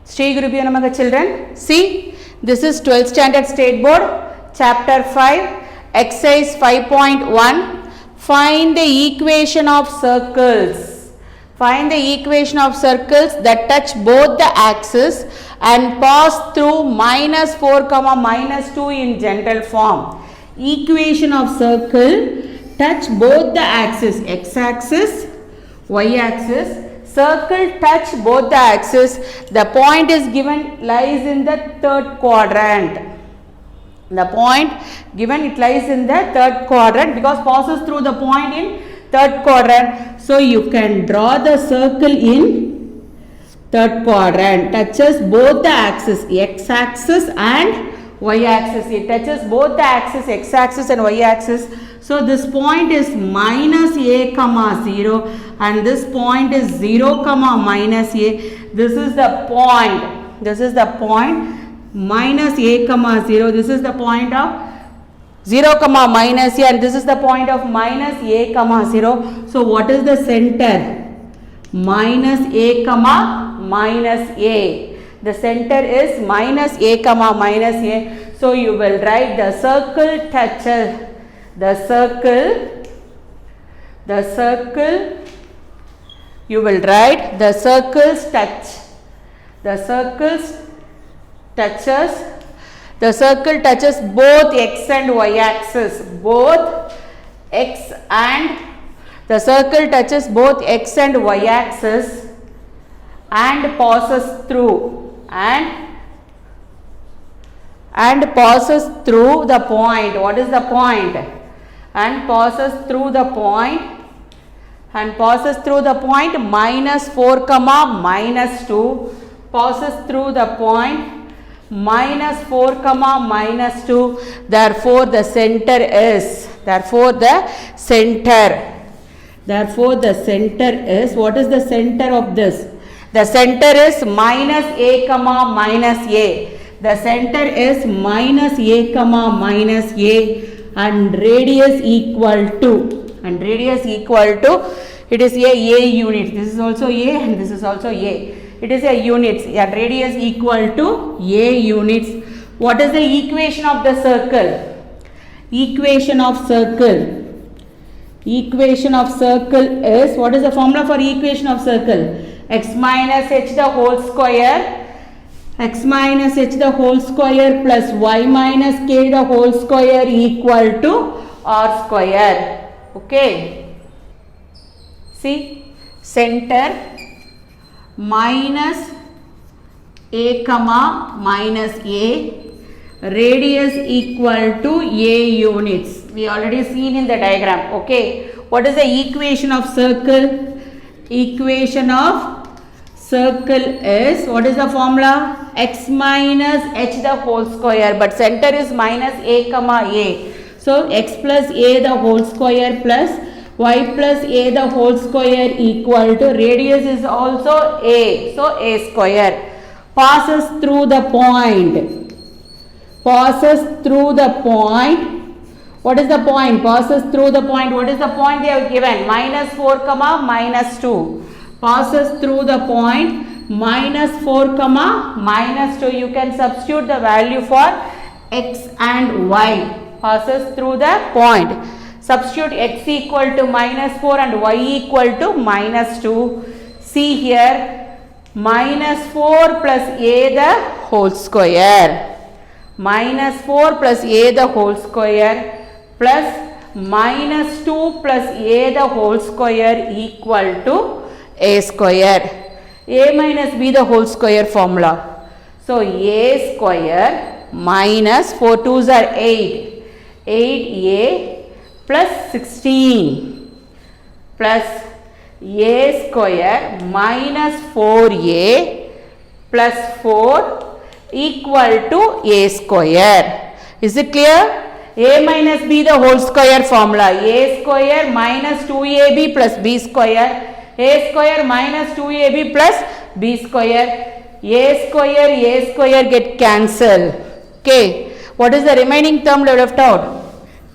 Shri Gurubhyo Namaha children. See, this is 12th standard state board, chapter 5, exercise 5.1. Find the equation of circles. Find the equation of circles that touch both the axes and pass through minus 4 comma minus 2 in general form. Equation of circle touch both the axes, x axis, y axis. Circle touch both the axes. The point is given lies in the third quadrant. The point given it lies in the third quadrant because passes through the point in third quadrant. So you can draw the circle in third quadrant. Touches both the axes, x axis and y axis. It touches both the axis, x axis and y axis. So this point is minus a comma 0 and this point is 0 comma minus a. This is the point. This is the point minus a comma 0. This is the point of 0 comma minus a and this is the point of minus a comma 0. So what is the center? Minus a comma minus a. The center is minus a comma minus a. So you will write the circle touches. The circle, you will write the circles touch. The circles touches, the circle touches both x and y axis. Both x and, the circle touches both x and y axis and passes through and passes through the point. What is the point? And passes through the point minus 4 comma minus 2, passes through the point minus 4 comma minus 2. Therefore the center is, what is the center of this? The center is minus a comma minus a. The center is minus a comma minus a and radius equal to, it is a unit. This is also a and this is also a. It is a units and radius equal to a units. What is the equation of the circle? Equation of circle is, what is the formula for equation of circle? X minus h the whole square, x minus h the whole square plus y minus k the whole square equal to r square. Okay. See, center minus a comma minus a, radius equal to a units. We already seen in the diagram. Okay. What is the equation of circle? Equation of circle is, what is the formula? X minus h the whole square, but center is minus a comma a. So x plus a the whole square plus y plus a the whole square equal to, radius is also a, so a square. Passes through the point. What is the point? Passes through the point. What is the point they have given? Minus 4 comma minus 2. Passes through the point minus 4 comma minus 2. You can substitute the value for x and y. Passes through the point. Substitute x equal to minus 4 and y equal to minus 2. See here, minus 4 plus a the whole square. Minus 4 plus a the whole square plus minus 2 plus a the whole square equal to a square. A minus b the whole square formula. So a square minus 4 2s are 8. 8a plus 16 plus a square minus 4a plus 4 equal to a square. Is it clear? A minus b the whole square formula. A square minus 2ab plus b square. A square minus 2ab plus b square. A square get cancelled. Okay. What is the remaining term left out?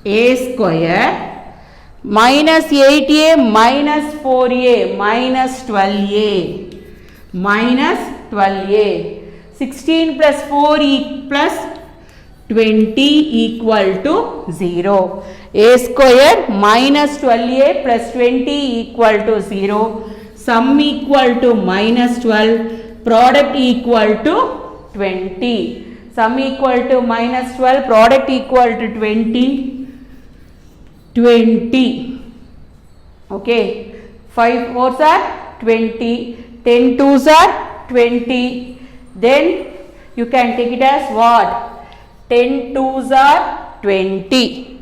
A square minus 8a minus 4a minus 12a minus 12a. 16 plus 4 plus 20 equal to 0. A square minus 12a plus 20 equal to 0. Sum equal to minus 12. Product equal to 20. Sum equal to minus 12. Product equal to 20. 20. Okay. 5 4s are 20. 10 2s are 20. Then you can take it as what? 10 2s are 20.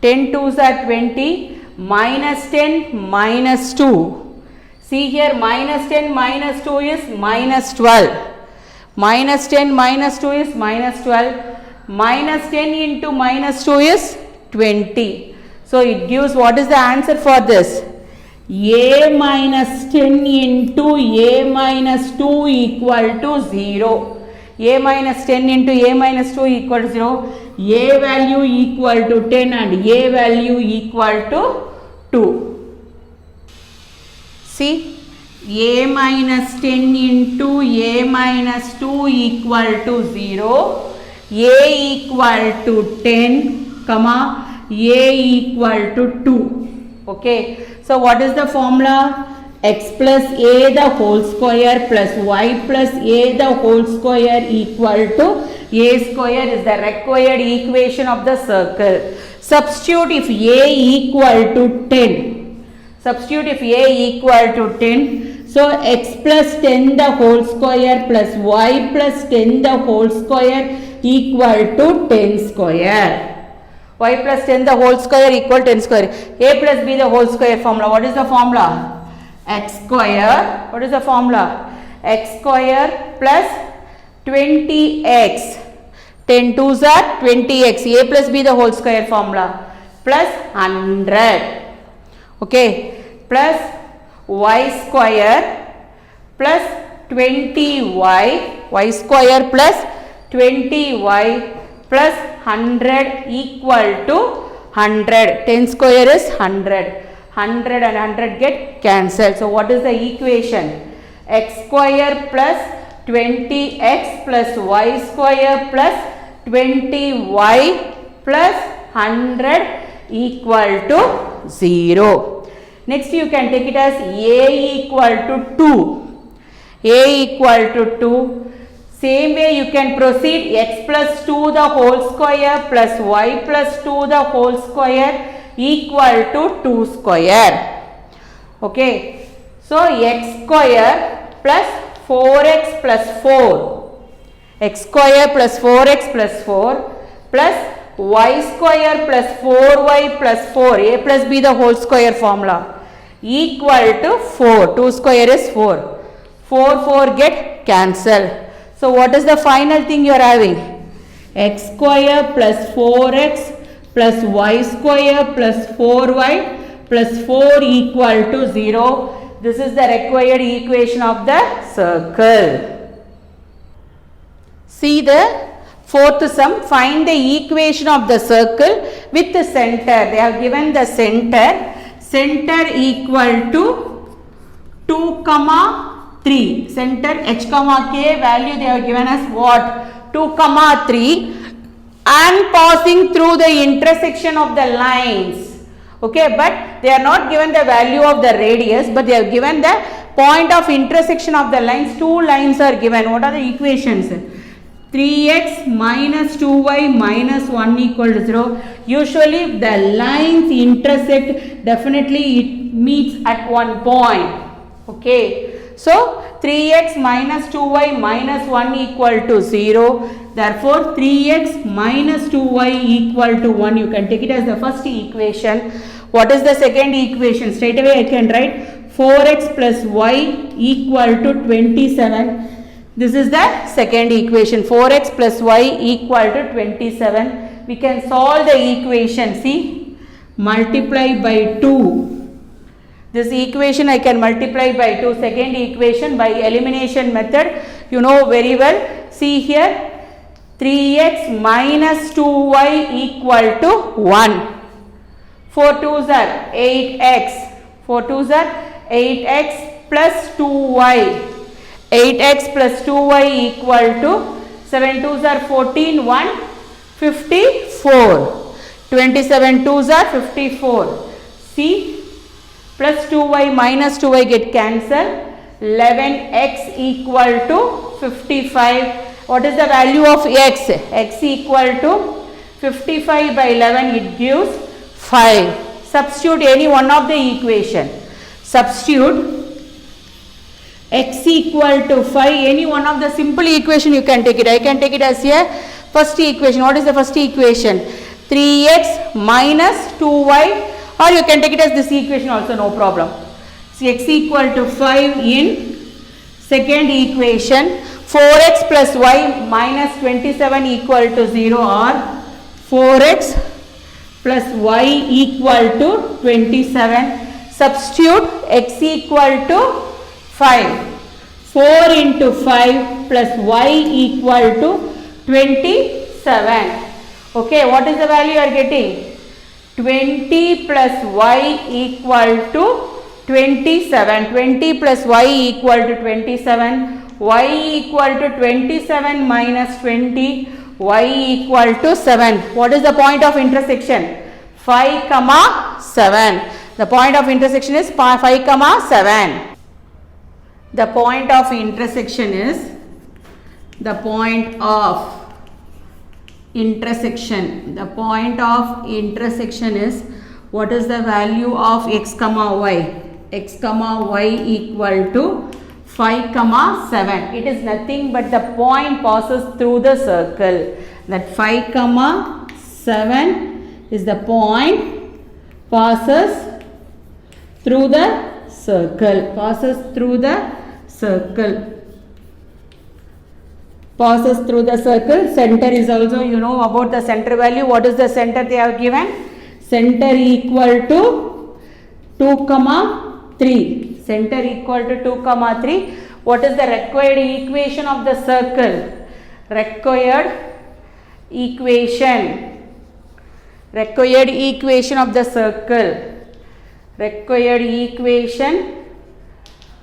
10 2s are 20. Minus 10 minus 2. See here, minus 10 minus 2 is minus 12. Minus 10 minus 2 is minus 12. Minus 10 into minus 2 is 20. So it gives, what is the answer for this? A minus 10 into A minus 2 equal to 0. A minus 10 into A minus 2 equal to 0. A value equal to 10 and A value equal to 2. See, A minus 10 into A minus 2 equal to 0. A equal to 10, comma, A equal to 2. Okay. So what is the formula? X plus A the whole square plus Y plus A the whole square equal to A square is the required equation of the circle. Substitute if A equal to 10. Substitute if A equal to 10. So x plus 10 the whole square plus y plus 10 the whole square equal to 10 square. Y plus 10 the whole square equal 10 square. A plus b the whole square formula. What is the formula? X square. What is the formula? X square plus 20x. 10 2s are 20x. A plus b the whole square formula. Plus 100. Okay. Plus y square plus 20y. Y square plus 20y plus 100 equal to 100. 10 square is 100. 100 and 100 get cancelled. So what is the equation? X square plus 20x plus y square plus 20y plus 100 equal to 0. Next you can take it as A equal to 2. A equal to 2. Same way you can proceed, x plus 2 the whole square plus y plus 2 the whole square equal to 2 square. Okay. So x square plus 4x plus 4. X square plus 4x plus 4 plus y square plus 4y plus 4. A plus b the whole square formula equal to 4. 2 square is 4. 4 4 get cancelled. So what is the final thing you are having? X square plus 4x plus y square plus 4y plus 4 equal to 0. This is the required equation of the circle. See the fourth sum. Find the equation of the circle with the center. They have given the center. Center equal to 2, 3. Center h comma k value they have given us what? 2, 3 and passing through the intersection of the lines. Okay, but they are not given the value of the radius, but they have given the point of intersection of the lines. 2 lines are given. What are the equations? 3x minus 2y minus 1 equal to 0. Usually the lines intersect, definitely it meets at one point. Okay. So 3x minus 2y minus 1 equal to 0. Therefore 3x minus 2y equal to 1. You can take it as the first equation. What is the second equation? Straight away I can write 4x plus y equal to 27. This is the second equation. 4x plus y equal to 27. We can solve the equation. See, multiply by 2. This equation I can multiply by 2. Second equation by elimination method. You know very well. See here, 3x minus 2y equal to 1. 4 2s are 8x. 4 2s are 8x plus 2y. 8x plus 2y equal to 7 2s are 14, 1, 54. 27 2s are 54. C plus 2y minus 2y get cancelled. 11x equal to 55. What is the value of x? X equal to 55 by 11, it gives 5. Substitute any one of the equation. Substitute x equal to 5, any one of the simple equation you can take it. I can take it as a first equation. What is the first equation? 3x minus 2y, or you can take it as this equation also, no problem. So x equal to 5 in second equation. 4x plus y minus 27 equal to 0, or 4x plus y equal to 27. Substitute x equal to 5. 4 into 5 plus y equal to 27. Okay, what is the value you are getting? 20 plus y equal to 27. 20 plus y equal to 27. Y equal to 27 minus 20. Y equal to 7. What is the point of intersection? 5 comma 7. The point of intersection is 5 comma 7. The point of intersection is the point of intersection. The point of intersection is what is the value of x comma y? X comma y equal to 5 comma 7. It is nothing but the point passes through the circle. That 5 comma 7 is the point passes through the circle. Passes through the circle. Passes through the circle. Center is also, you know about the center value. What is the center they have given? Center equal to 2 comma 3. Center equal to 2 comma 3. What is the required equation of the circle? Required equation. Required equation of the circle. Required equation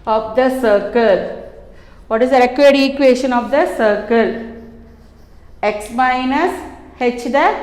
of the circle. What is the required equation of the circle? X minus h the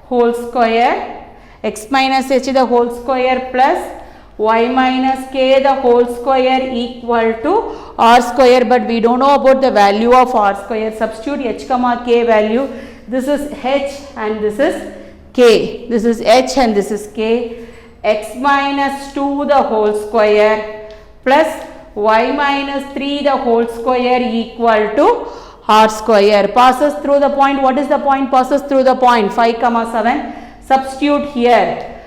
whole square. X minus h the whole square plus y minus k the whole square equal to r square, but we don't know about the value of r square. Substitute h comma k value. This is h and this is k. This is h and this is k. X minus 2 the whole square plus y minus 3 the whole square equal to r square. Passes through the point. What is the point? Passes through the point 5 comma 7. Substitute here.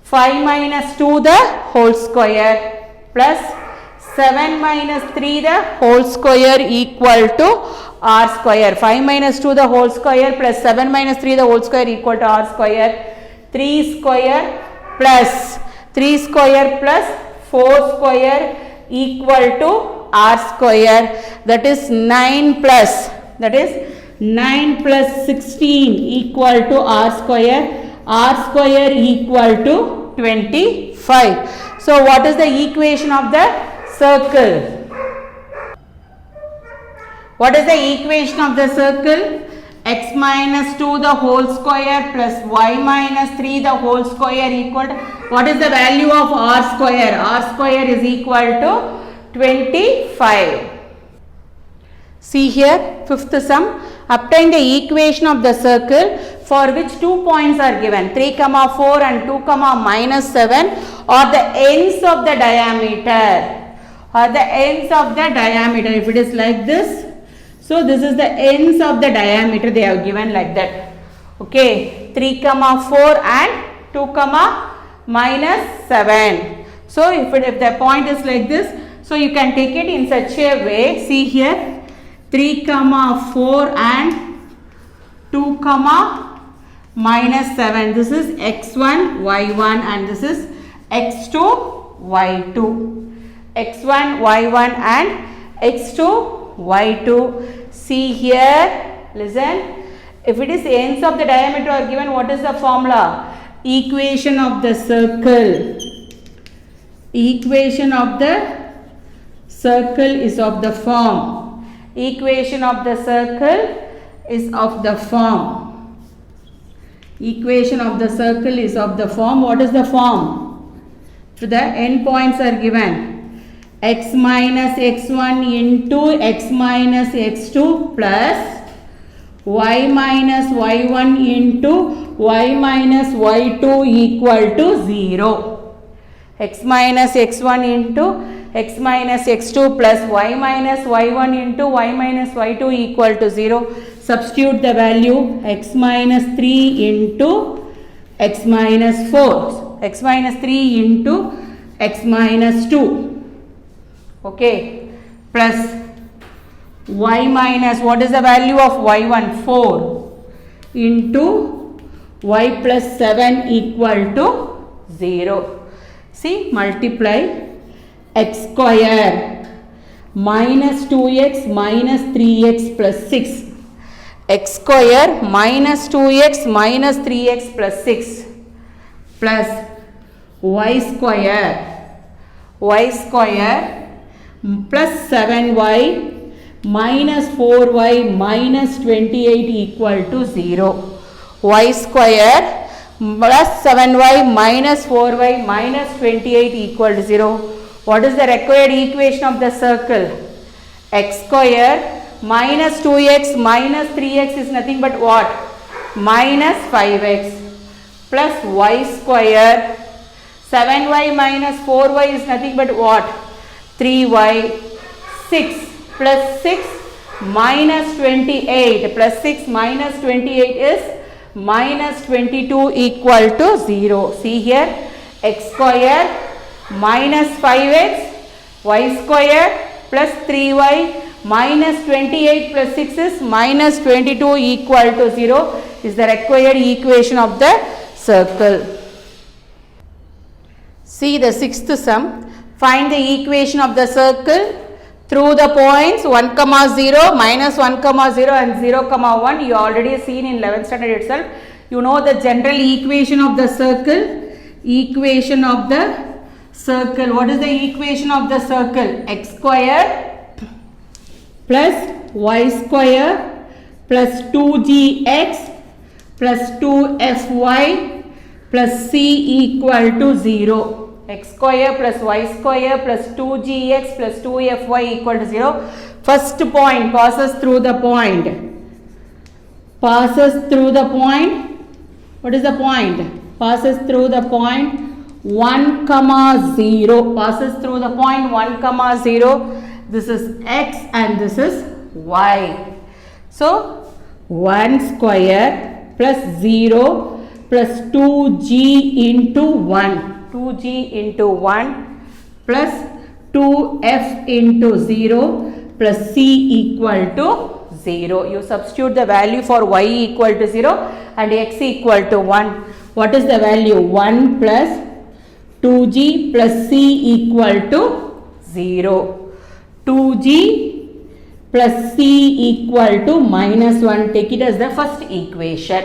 5 minus 2 the whole square plus 7 minus 3 the whole square equal to r square. 5 minus 2 the whole square plus 7 minus 3 the whole square equal to r square. 3 square plus 3 square plus 4 square equal to r square. That is 9 plus, that is 9 plus 16 equal to r square. R square equal to 25. So what is the equation of the circle? What is the equation of the circle? X minus 2 the whole square plus y minus 3 the whole square equal to, what is the value of r square? R square is equal to 25. See here, fifth sum. Obtain the equation of the circle for which 2 points are given. 3 comma 4 and 2 comma minus 7 are the ends of the diameter. Are the ends of the diameter. If it is like this, so this is the ends of the diameter they have given like that. Okay, 3 comma 4 and 2 comma minus 7. So if the point is like this, so you can take it in such a way. See here, 3 comma 4 and 2 comma minus 7. This is x1, y1 and this is x2, y2. x1, y1 and x2, y2. See here, listen. If it is ends of the diameter are given, what is the formula? Equation of the circle. Equation of the circle is of the form equation of the circle is of the form. Equation of the circle is of the form. What is the form? So the endpoints are given. X minus x1 into x minus x2 plus y minus y1 into y minus y2 equal to 0. X minus x1 into x minus x2 plus y minus y1 into y minus y2 equal to 0. Substitute the value x minus 3 into x minus 4. X minus 3 into x minus 2. Okay. Plus y minus, what is the value of y1? 4 into y plus 7 equal to 0. See, multiply x square minus 2x minus 3x plus 6. X square minus 2x minus 3x plus 6 plus y square plus 7y minus 4y minus 28 equal to 0. Y square plus 7y minus 4y minus 28 equal to 0. What is the required equation of the circle? X square minus 2x minus 3x is nothing but what? Minus 5x plus y square. 7y minus 4y is nothing but what? 3y. 6 plus 6 minus 28 plus 6 minus 28 is minus 22 equal to 0. See here, x square minus 5x, y square plus 3y minus 28 plus 6 is minus 22 equal to 0 is the required equation of the circle. See the sixth sum. Find the equation of the circle through the points 1, 0, minus 1, 0 and 0, 1. You already seen in 11th standard itself. You know the general equation of the circle. Equation of the circle. What is the equation of the circle? X square plus y square plus 2gx plus 2fy plus c equal to 0. X square plus y square plus 2gx plus 2fy equal to 0. First point passes through the point. Passes through the point. What is the point? Passes through the point 1, 0. Passes through the point 1, 0. This is x and this is y. So 1 square plus 0 plus 2g into 1. 2g into 1 plus 2f into 0 plus c equal to 0. You substitute the value for y equal to 0 and x equal to 1. What is the value? 1 plus 2g plus c equal to 0. 2g plus c equal to minus 1. Take it as the first equation.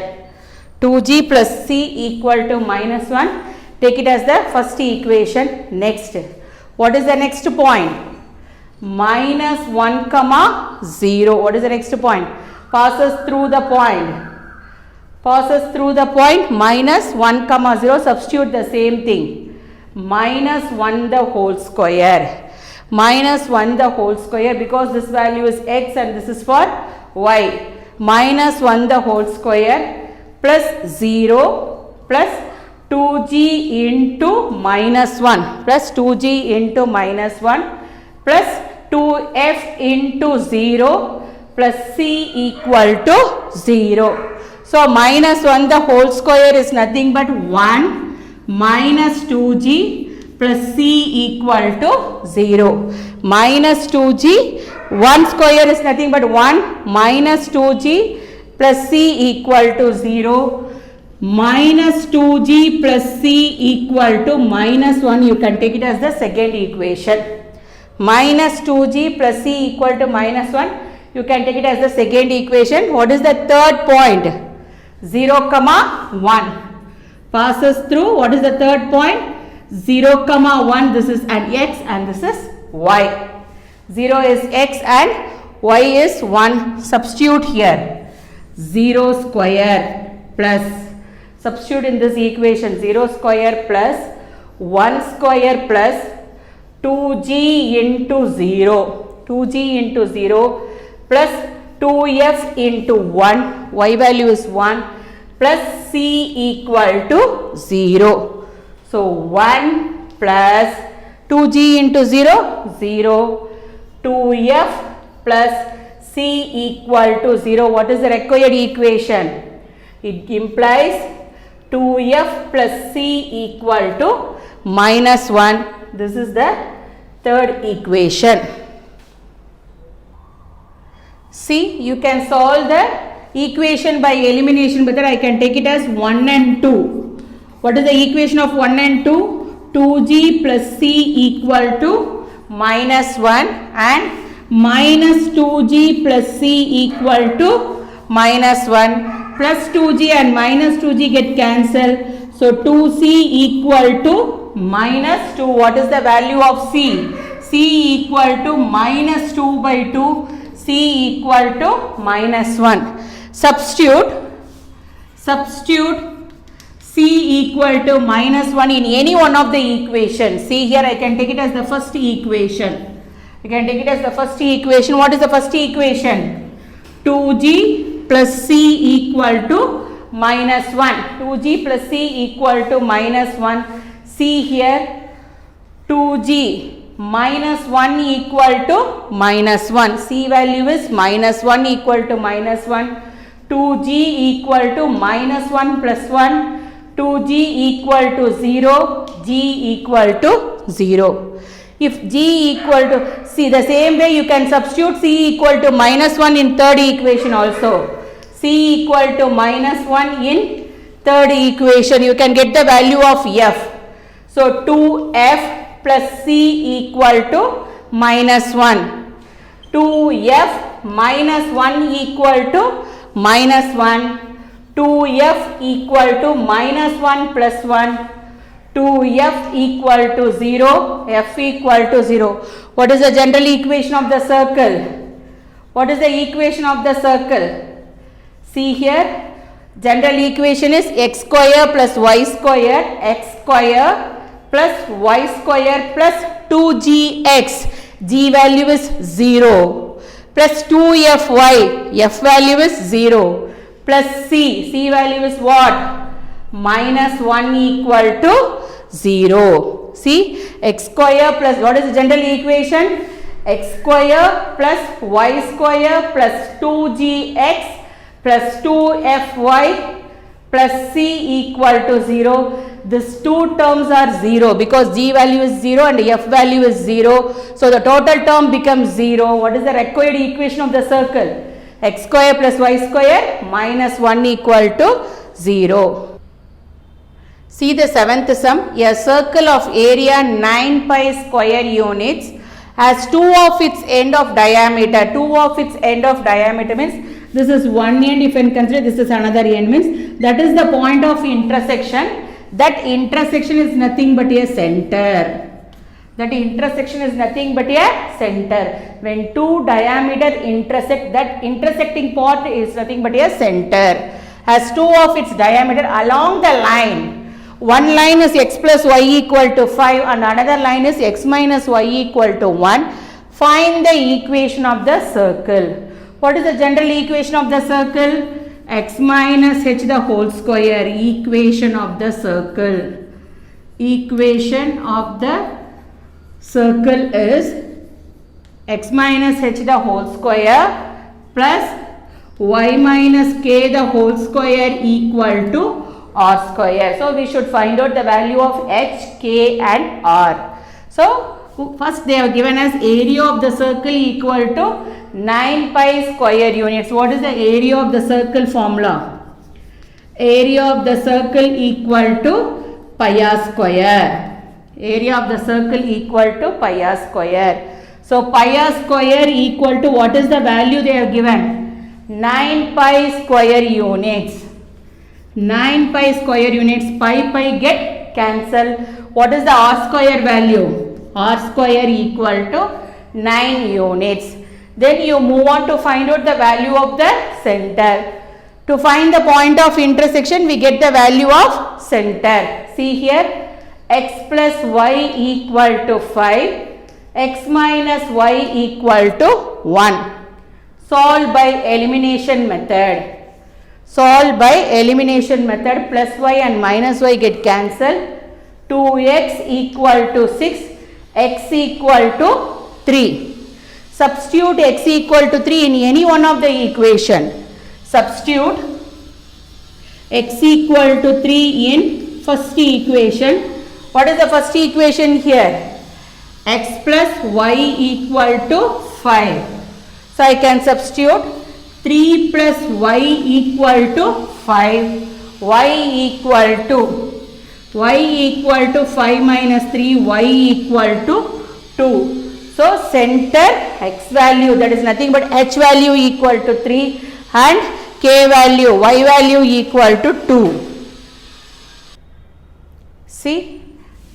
2g plus c equal to minus 1. Take it as the first equation. Next, what is the next point? Minus 1, 0. What is the next point? Passes through the point. Passes through the point minus 1, 0. Substitute the same thing. Minus 1 the whole square. Minus 1 the whole square because this value is x and this is for y. Minus 1 the whole square plus 0 plus 2g into minus 1 plus 2g into minus 1 plus 2f into 0 plus c equal to 0. So minus 1 the whole square is nothing but 1 minus 2g plus c equal to 0. Minus 2g, 1 square is nothing but 1 minus 2g plus c equal to 0. Minus 2g plus c equal to minus 1. You can take it as the second equation. Minus 2g plus c equal to minus 1. You can take it as the second equation. What is the third point? 0, 1. Passes through. What is the third point? 0, 1. This is an x and this is y. 0 is x and y is 1. Substitute here. 0 square plus, substitute in this equation, 0 square plus 1 square plus 2g into 0. 2g into 0 plus 2f into 1. Y value is 1 plus c equal to 0. So 1 plus 2g into 0, 0. 2f plus c equal to 0. What is the required equation? It implies 2f plus c equal to minus 1. This is the third equation. See, you can solve the equation by elimination, but I can take it as 1 and 2. What is the equation of 1 and 2? 2g plus c equal to minus 1 and minus 2g plus c equal to minus 1, plus 2g and minus 2g get cancelled. So 2c equal to minus 2. What is the value of c? c equal to minus 2 by 2. C equal to minus 1. Substitute C equal to minus 1 in any one of the equations. See here, I can take it as the first equation. I can take it as the first equation. What is the first equation? 2g plus c equal to minus 1. 2g plus c equal to minus 1. See here, 2g minus 1 equal to minus 1. C value is minus 1 equal to minus 1. 2g equal to minus 1 plus 1. 2g equal to 0. G equal to 0. If g equal to, see the same way you can substitute c equal to minus 1 in third equation also. C equal to minus 1 in third equation. You can get the value of f. So 2f plus c equal to minus 1. 2f minus 1 equal to minus 1. 2f equal to minus 1 plus 1. 2f equal to 0. F equal to 0. What is the general equation of the circle? What is the equation of the circle? See here. General equation is x square plus y square. X square plus y square plus 2gx, g value is 0, plus 2fy, f value is 0, plus c value is what? Minus 1 equal to 0. See, x square plus, what is the general equation? X square plus y square plus 2gx plus 2fy plus c equal to 0. These two terms are 0 because g value is 0 and f value is 0. So the total term becomes 0. What is the required equation of the circle? X square plus y square minus 1 equal to 0. See the seventh sum. A circle of area 9 pi square units has 2 of its end of diameter. 2 of its end of diameter means this is one end, if you consider this is another end, means that is the point of intersection. That intersection is nothing but a center. That intersection is nothing but a center. When two diameter intersect, that intersecting part is nothing but a center. Has 2 of its diameter along the line. One line is x plus y equal to 5 and another line is x minus y equal to 1. Find the equation of the circle. What is the general equation of the circle? X minus h the whole square, equation of the circle. Equation of the circle is x minus h the whole square plus y minus k the whole square equal to r square. So we should find out the value of h, k and r. So first they have given us area of the circle equal to 9 pi square units. What is the area of the circle formula? Area of the circle equal to pi r square. Area of the circle equal to pi r square. So pi r square equal to, what is the value they have given? 9 pi square units. 9 pi square units. Pi get cancelled. What is the r square value? R square equal to 9 units. Then you move on to find out the value of the center. To find the point of intersection, we get the value of center. See here, x plus y equal to 5, x minus y equal to 1. Solve by elimination method. Solve by elimination method. Plus y and minus y get cancelled. 2x equal to 6, x equal to 3. Substitute x equal to 3 in any one of the equation. Substitute x equal to 3 in first equation. What is the first equation here? X plus y equal to 5. So I can substitute 3 plus y equal to 5. Y equal to 5 minus 3, y equal to 2. So center x value, that is nothing but h value equal to 3 and k value, y value equal to 2. See,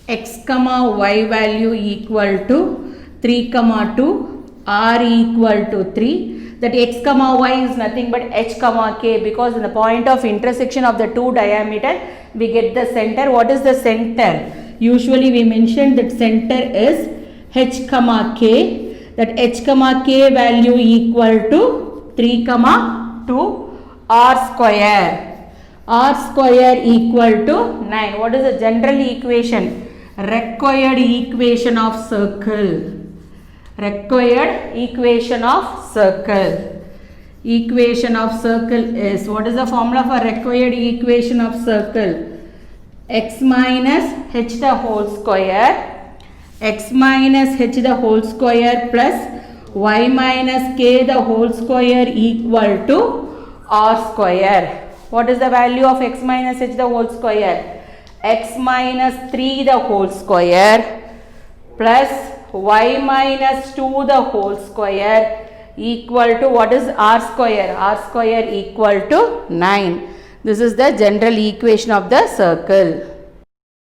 x comma y value equal to 3 comma 2, r equal to 3. That x comma y is nothing but h comma k, because in the point of intersection of the two diameter we get the center. What is the center? Usually we mentioned that center is h comma k. That h comma k value equal to 3 comma 2 r square. R square equal to 9. What is the general equation? Required equation of circle. Required equation of circle. Equation of circle is, what is the formula for required equation of circle? X minus h the whole square. X minus h the whole square plus y minus k the whole square equal to r square. What is the value of x minus h the whole square? X minus 3 the whole square plus y minus 2 the whole square equal to, what is r square? R square equal to 9. This is the general equation of the circle.